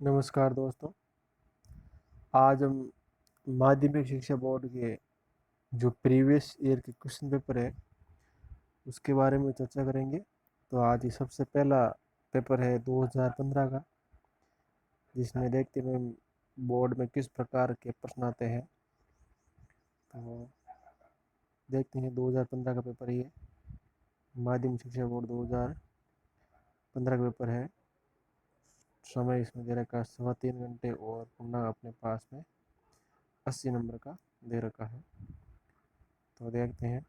नमस्कार दोस्तों। आज हम माध्यमिक शिक्षा बोर्ड के जो प्रीवियस ईयर के क्वेश्चन पेपर है उसके बारे में चर्चा करेंगे। तो आज ये सबसे पहला पेपर है 2015 का, जिसमें देखते हैं बोर्ड में किस प्रकार के प्रश्न आते हैं। तो देखते हैं 2015 का पेपर ही है, माध्यमिक शिक्षा बोर्ड 2015 का पेपर है। समय इसमें दे रखा है 3.25 घंटे और पुनः अपने पास में 80 नंबर का दे रखा है। तो देखते हैं।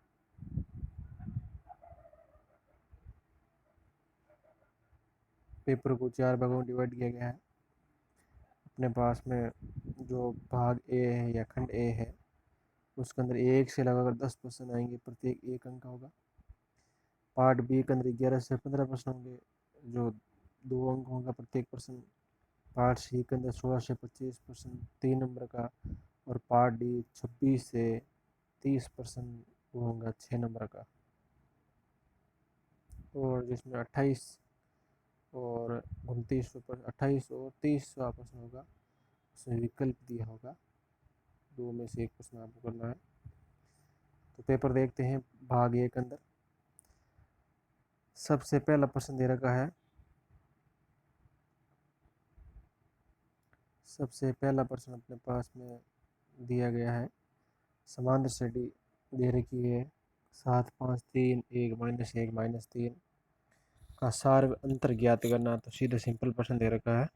पेपर को 4 भागों में डिवाइड किया गया है। अपने पास में जो भाग ए है या खंड ए है उसके अंदर 1 से लगाकर 10 प्रश्न आएंगे, प्रत्येक 1 अंक का होगा। पार्ट बी के अंदर 11 से 15 प्रश्न होंगे जो 2 अंक होगा प्रत्येक प्रश्न। पार्ट सी के अंदर 16 से 25 प्रश्न 3 नंबर का, और पार्ट डी 26 से 30 प्रश्न वो होगा 6 नंबर का। और जिसमें 28 और 29 पर 28 और 30वां प्रश्न होगा, उसमें विकल्प दिया होगा, 2 में से 1 प्रश्न आपको करना है। तो पेपर देखते हैं भाग ए के अंदर। सबसे पहला प्रश्न दे रखा है, सबसे पहला प्रश्न अपने पास में दिया गया है। समांतर श्रेणी दे रखी है 7 5 3 1 -1 -3 का सार अंतर ज्ञात करना। तो सीधा सिंपल प्रश्न दे रखा है।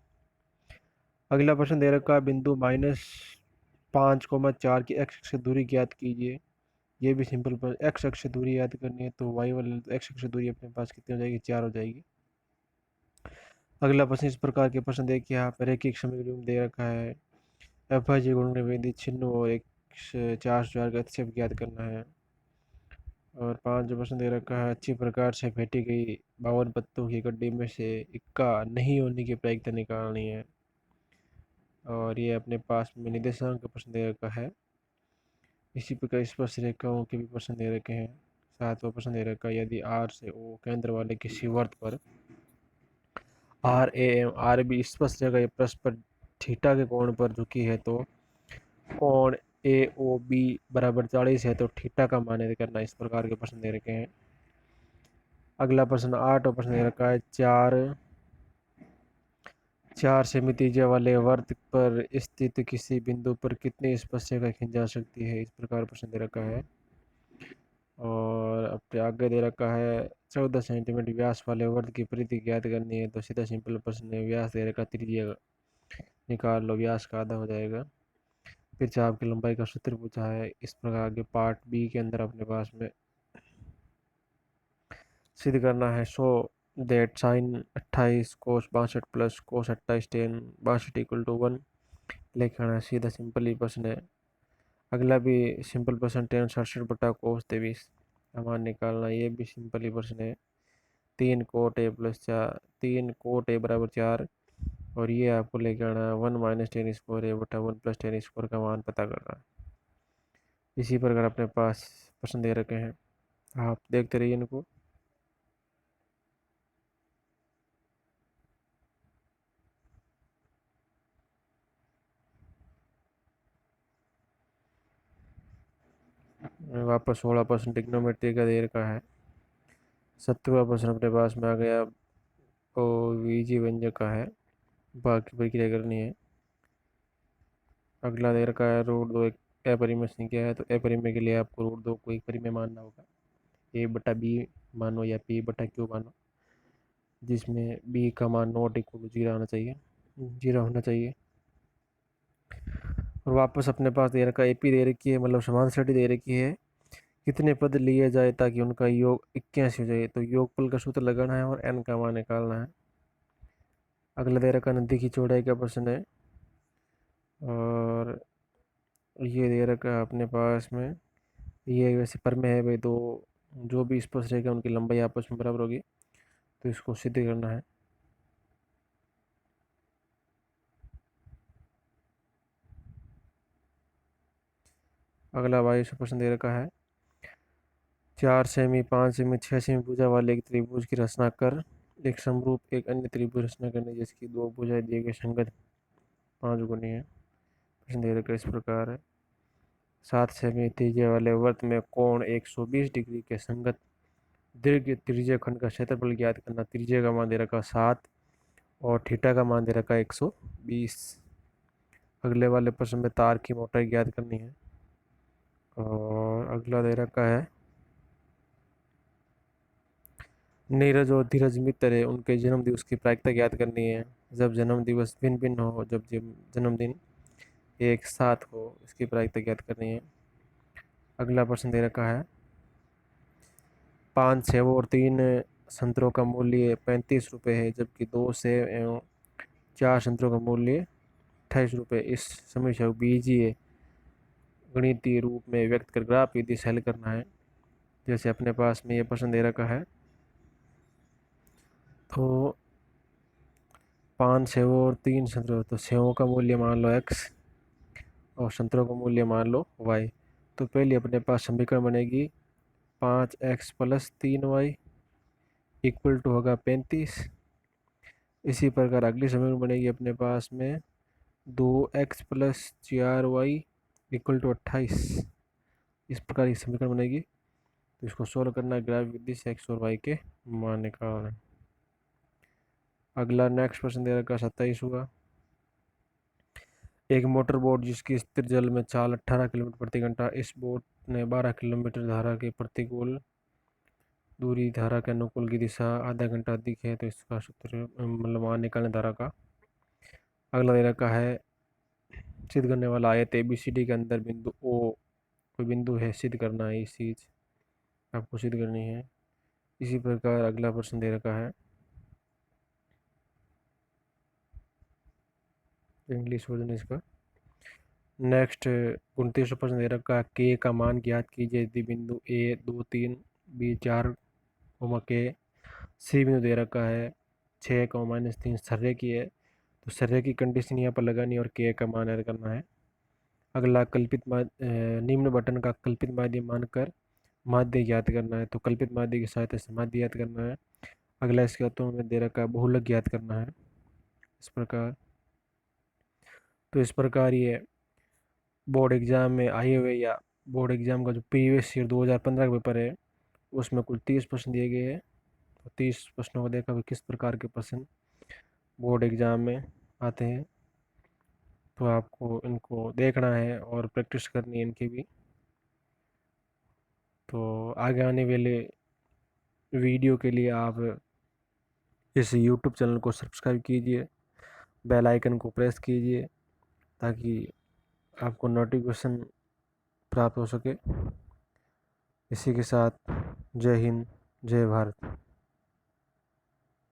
अगला प्रश्न दे रखा है, बिंदु -5,4 की एक्स अक्ष से दूरी ज्ञात कीजिए। ये भी सिंपल पर एक्स अक्ष से दूरी याद करनी है, तो वाई वाले एक्स अक्ष से दूरी अपने पास कितनी हो जाएगी, 4 हो जाएगी। अगला प्रश्न इस प्रकार के प्रश्न देखिए, यहाँ पर रैखिक समीकरण दे रखा है। अभाज्य गुणन विधि चिन्ह और एक 4 का अतिशय ज्ञात करना है। और 5 जो प्रश्न दे रखा है, अच्छी प्रकार से फेंटी गई 52 पत्तों की गड्डी में से इक्का नहीं होने की प्रायिकता निकालनी है। और ये अपने पास में निर्देशांक का प्रश्न दे रखा है। इसी प्रकार स्पर्श रेखाओं के भी प्रश्न दे रखे हैं। 7वां प्रश्न दे रखा है, यदि आर से ओ केंद्र वाले किसी वर्त पर R A M R B स्पर्श रेखा या परस्पर थीटा के कोण पर झुकी है, तो कोण ए ओ बी बराबर 40 है, तो थीटा का मान करना। इस प्रकार के प्रश्न दे रखे हैं। अगला प्रश्न 8वां प्रश्न दे रखा है, चार सेमी वाले वर्त पर स्थित किसी बिंदु पर कितनी स्पर्शरेखा खींची जा सकती है, इस प्रकार प्रश्न दे रखा है। और अब आगे दे रखा है 14 सेंटीमीटर व्यास वाले वर्त की परिधि ज्ञात करनी है। तो सीधा सिंपल प्रश्न है, व्यास दे रखा, त्रिज्या निकाल लो, व्यास का आधा हो जाएगा। फिर चाप की लंबाई का सूत्र पूछा है। इस प्रकार के पार्ट बी के अंदर अपने पास में सिद्ध करना है, so that sine 28 cos 62 plus cos 28 tan 62 equal to 1 लिखना है। सीधा सिंपल ही प्रश्न है। अगला भी सिंपल प्रश्न, टेन 67 बटा कोस 23 हमारा निकालना, ये भी सिंपल ही प्रश्न है। 3 cot A plus 4 3 cot A बराबर 4, और ये आपको लेके आना है 1 माइनस टेन स्क्वायर ए बटा 1 प्लस टेन स्क्वायर का मान पता करना है। इसी प्रकार अपने पास प्रश्न दे रखे हैं, आप देखते रहिए इनको। वापस 16% टिग्नोमेट्री का दे रखा है। 17वां अपने पास में आ गया, ओ वीजी व्यंजक का है, बाकी प्रक्रिया करनी है। अगला दे रखा है रूट 2 एक अपरिमेय संख्या है, तो अपरिमेय के लिए आपको रूट 2 को एक परिमेय मानना होगा। ए बटा बी मानो या पी बटा क्यू मानो, जिसमें बी का मान नॉट इक्वल टू 0 आना चाहिए, 0 होना चाहिए। और वापस अपने पास दे रखा एपी दे रखी है, मतलब समान श्रेणी दे रखी है। कितने पद लिए जाए ताकि उनका योग 81 हो जाए, तो योगफल का सूत्र लगाना है और एन का मान निकालना है। अगला दे रखा नदी की चौड़ाई का प्रश्न है, और ये दे रखा अपने पास में, ये वैसे परमेय है भाई, तो जो भी स्पर्श रहेगा उनकी लंबाई आपस में बराबर होगी, तो इसको सिद्ध करना है। अगला 22 प्रश्न दे रखा है, 4 सेमी 5 सेमी 6 सेमी भुजा वाले एक त्रिभुज की रचना कर एक समरूप एक अन्य त्रिभुज रचना करने जिसकी दो भुजाएं दिए गए संगत 5 गुनी है। प्रश्न दे रखा इस प्रकार है। 7 सेमी त्रिज्या वाले वृत्त में कोण 120 डिग्री के संगत दीर्घ त्रिज्या खंड का क्षेत्रफल ज्ञात करना। त्रिज्या का मान दे रखा 7 और थीटा का मान दे रखा 120। अगले वाले प्रश्न में तार की मोटाई ज्ञात करनी है। और अगला दे रखा है नीरज और धीरज मित्र है, उनके जन्म दिवस की प्रायिकता ज्ञात करनी है। जब जन्म दिवस भिन्न भिन्न हो, जब जन्मदिन एक साथ हो, इसकी प्रायिकता ज्ञात करनी है। अगला प्रश्न दे रखा है 5 सेब और 3 संतरों का मूल्य 35 रुपये है, जबकि 2 सेब एवं 4 संतरों का मूल्य 28 रुपये। इस समस्या को बीजीय गणितीय रूप में व्यक्त कर ग्राफ विधि से हल करना है। जैसे अपने पास में ये प्रश्न दे रखा है, तो 5 सेब और 3 संतरों, तो सेबों का मूल्य मान लो x और संतरों का मूल्य मान लो y। तो पहले अपने पास समीकरण बनेगी 5x + 3y इक्वल टू होगा 35। इसी प्रकार अगली समीकरण बनेगी अपने पास में 2x + 4y इक्वल टू 28। इस प्रकार की समीकरण बनेगी। तो इसको सोल्व करना है ग्राफ विधि से x और y के मान निकालना है। अगला नेक्स्ट प्रश्न दे रखा 27 हुआ। एक मोटर बोट जिसकी स्थिर जल में चाल 18 किलोमीटर प्रति घंटा, इस बोट ने 12 किलोमीटर धारा के प्रतिकूल दूरी धारा के अनुकूल की दिशा आधा घंटा अधिक है, तो इसका सूत्र मतलब मान निकालने धारा का। अगला दे रखा है सिद्ध करने वाला आयत ABCD के अंदर बिंदु O कोई बिंदु है, सिद्ध करना है। इस चीज आपको सिद्ध करनी है। इसी प्रकार अगला प्रश्न दे रखा है, इंग्लिश वर्जन इसका। नेक्स्ट 29 प्रश्न दे रखा है के का मान ज्ञात कीजिए यदि बिंदु A 2 3 B 4 के सी बिंदु दे रखा है 6 -3 सर्रे की है। तो सर्रे की कंडीशन यहाँ पर लगानी और के का मान ऐड करना है। अगला निम्न बटन का कल्पित माध्य मानकर माध्य ज्ञात करना है। तो कल्पित माध्य की सहायता से माध्य ज्ञात करना है। अगला इसके उत्तर में दे रखा है बहुलक ज्ञात करना है इस प्रकार। तो इस प्रकार ये बोर्ड एग्जाम में आए हुए या बोर्ड एग्जाम का जो प्रीवियस ईयर 2015 का पेपर है उसमें कुल 30 प्रश्न दिए गए हैं। तो 30 प्रश्नों को देखा भी किस प्रकार के प्रश्न बोर्ड एग्जाम में आते हैं। तो आपको इनको देखना है और प्रैक्टिस करनी है इनकी भी। तो आगे आने वाले वीडियो के लिए आप इस YouTube चैनल को सब्सक्राइब कीजिए, बेल आइकन को प्रेस कीजिए ताकि आपको नोटिफिकेशन प्राप्त हो सके। इसी के साथ जय हिंद, जय भारत।